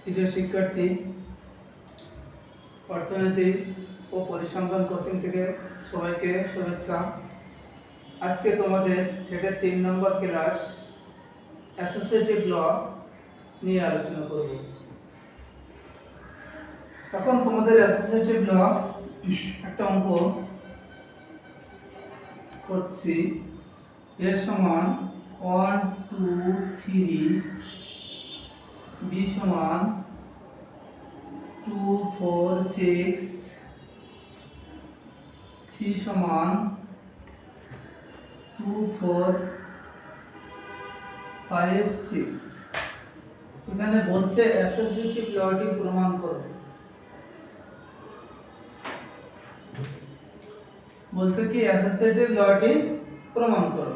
প্রিয় শিক্ষার্থী, অর্থনীতি ও পরিসংখ্যান কোচিং থেকে সবাইকে শুভেচ্ছা। আজকে তোমাদের সেটের 3 নম্বর ক্লাস অ্যাসোসিয়েটিভ ল নিয়ে আলোচনা করব। এখন তোমাদের অ্যাসোসিয়েটিভ ল একটা অঙ্ক করছি। এর সমান 1 2 3, বি সমান 2 4 6, সি সমান 2 4 5 6। এখানে বলছে অ্যাসোসিয়েটিভ লটি প্রমাণ করো। বলছে কি অ্যাসোসিয়েটিভ লটি প্রমাণ করো।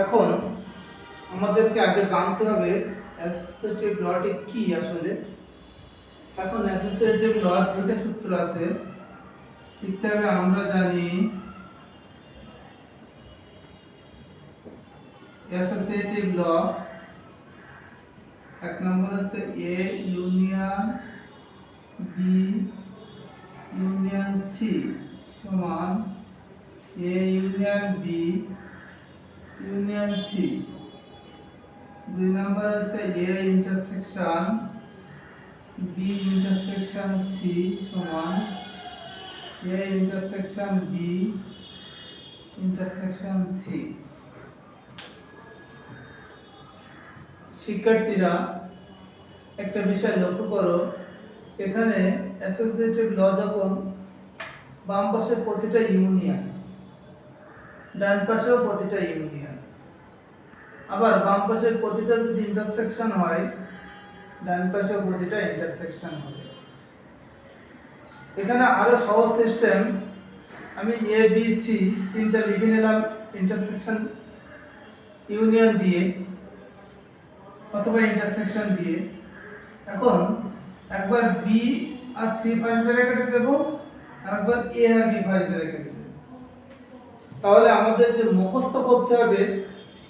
এখন আমাদেরকে আগে জানতে হবে অ্যাসোসিয়েটিভ লটি কি আসলে। এখন অ্যাসোসিয়েটিভ ল দুটো সূত্র আছে, লিখতে হবে। আমরা জানি অ্যাসোসিয়েটিভ ল এক নম্বর হচ্ছে A union B union C সমান A union B union C. 2 নম্বর আছে A intersection B intersection C সমান A intersection B intersection C. শিক্ষার্থীরা একটা বিষয় লক্ষ্য করো, এখানে অ্যাসোসিয়েটিভ ল যখন বাম পাশে প্রতিটা ইউনিয়ন, ডান পাশেও প্রতিটা ইউনিয়ন, আবার বাম পাশের প্রতিটা যদি ইন্টারসেকশন হয়, ডান পাশেও প্রতিটা ইন্টারসেকশন হবে। এখানে আরো সহজ সিস্টেম, আমি এ বি সি তিনটা লিখে নিলাম ইন্টারসেকশন ইউনিয়ন দিয়ে অথবা ইন্টারসেকশন দিয়ে। এখন একবার বি আর সি ফার্স্ট ব্র্যাকেটে দেব, আর একবার এ আর বি ফার্স্ট ব্র্যাকেটে দেব। তাহলে আমাদের যে মুখস্থ করতে হবে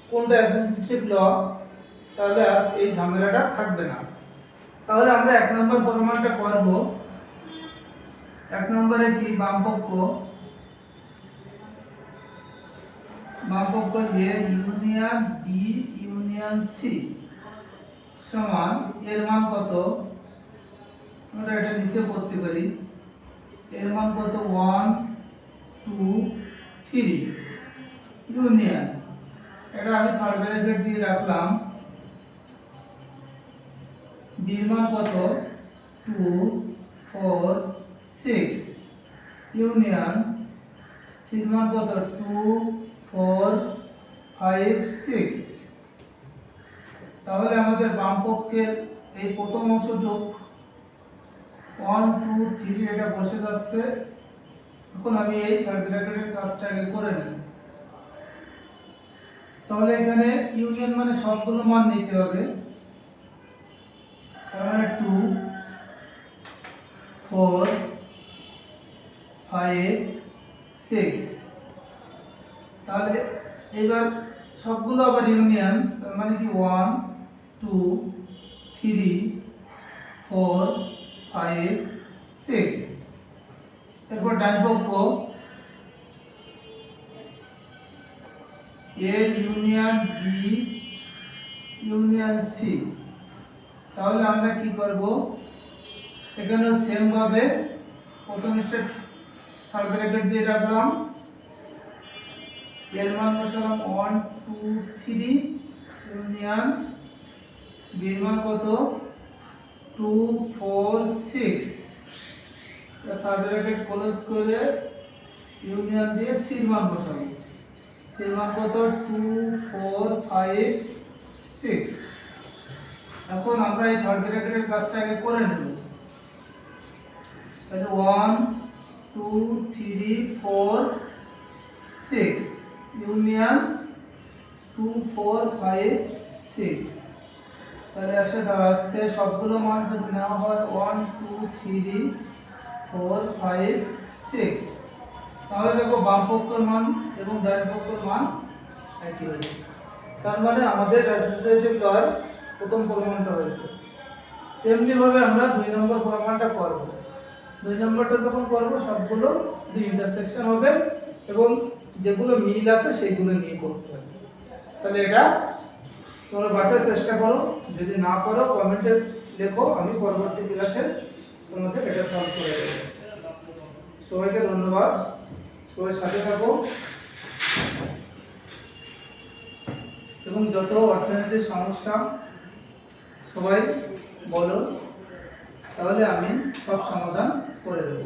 কোনটা অ্যাসোসিয়েটিভ ল, তাহলে আর এই ঝামেলাটা থাকবে না। তাহলে আমরা 1 নম্বর প্রমাণটা করব। 1 নম্বরে কি বামপক্ষ A union B union C সমান এর মান কত, আমরা এটা নিচে করতে পারি। এর মান কত 1 2 3 ইউনিয়ন, এটা আমি থার্ড ব্র্যাকেট দিয়ে রাখলাম। বির মান কত 2 4 6 ইউনিয়ন, সির মান কত 2 4 5 6। তাহলে আমাদের বাম পক্ষের এই প্রথম অংশটুক 1 2 3 এটা বসে যাচ্ছে। এখন আমি এই থার্ড ব্র্যাকেটের কাজটা আগে করে নেব। তাহলে এখানে ইউনিয়ন মানে সবগুলো মান নিতে হবে। তার মানে 2 4 5 6। তাহলে এবার সবগুলো আবার ইউনিয়ন, তার মানে কি 1 2 3 4 5 6। এরপর ডান পক্ষ A union B union C. তাহলে আমরা কি করব, এখানে সেম ভাবে প্রথম স্টেপ থার্ড ব্র্যাকেট দিয়ে রাখলাম। এর মান বসালাম 1 2 3 ইউনিয়ন, বি এর মান কত 2 4 6। থার্ড ব্র্যাকেট ক্লোজ করে ইউনিয়ন দিয়ে সি এর মান বসাবো। সি এর মান কত 2 4 5 6। এখন আমরা এই থার্ড ব্র্যাকেটের কাজটা আগে করে নেব। তাহলে 1 2 3 4 6 ইউনিয়ন 2 4 5 6। তাহলে আসে দাঁড়াচ্ছে সবগুলো মান যদি নেওয়া হয় 1 2 3 4 5 6, তাহলে দেখো বাম পক্ষের মান এবং ডান পক্ষের মান একই হয়েছে। তার মানে আমাদের অ্যাসোসিয়েটিভ লর প্রথম প্রমাণটা হয়েছে। তেমনি ভাবে আমরা 2 নম্বর প্রমাণটা করব। 2 নম্বরটা যখন করব সবগুলো শুধু ইন্টারসেকশন হবে এবং যেগুলো মিল আছে সেগুলো নিয়ে করতে হবে। তাহলে এটা তোমরা বাসায় চেষ্টা করো, যদি না পারো কমেন্টে লেখো, আমি পরবর্তী ক্লাসে তোমাদের এটা সলভ করে দেব। সবাইকে ধন্যবাদ, সবাই সাথে থাকো এবং যত অর্থনৈতিক সমস্যা সবাই বলো, তাহলে আমি সব সমাধান করে দেব।